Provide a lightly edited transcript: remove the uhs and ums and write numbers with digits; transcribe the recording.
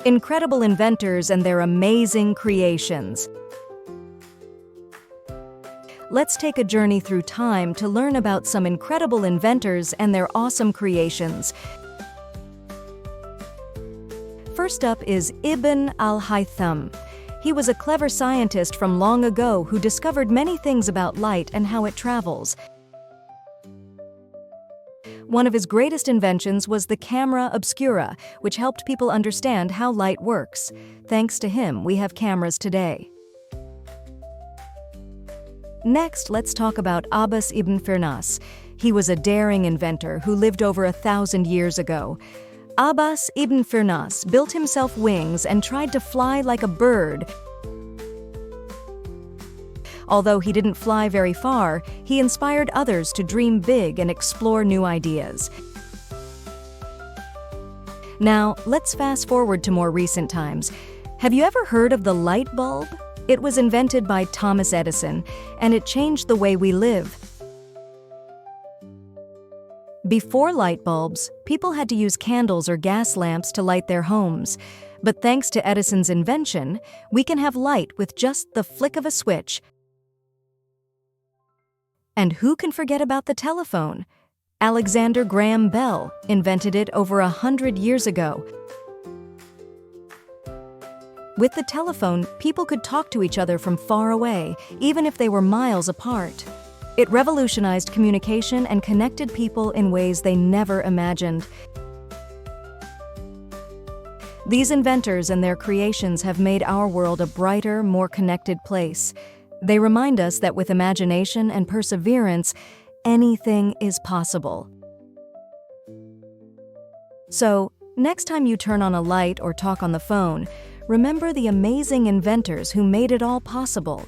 Incredible inventors and their amazing creations. Let's take a journey through time to learn about some incredible inventors and their awesome creations. First up is Ibn al-Haytham. He was a clever scientist from long ago who discovered many things about light and how it travels. One of his greatest inventions was the camera obscura, which helped people understand how light works. Thanks to him, we have cameras today. Next, let's talk about Abbas ibn Firnas. He was a daring inventor who lived over 1,000 years ago. Abbas ibn Firnas built himself wings and tried to fly like a bird. Although he didn't fly very far, he inspired others to dream big and explore new ideas. Now, let's fast forward to more recent times. Have you ever heard of the light bulb? It was invented by Thomas Edison, and it changed the way we live. Before light bulbs, people had to use candles or gas lamps to light their homes. But thanks to Edison's invention, we can have light with just the flick of a switch. And who can forget about the telephone? Alexander Graham Bell invented it over 100 years ago. With the telephone, people could talk to each other from far away, even if they were miles apart. It revolutionized communication and connected people in ways they never imagined. These inventors and their creations have made our world a brighter, more connected place. They remind us that with imagination and perseverance, anything is possible. So, next time you turn on a light or talk on the phone, remember the amazing inventors who made it all possible.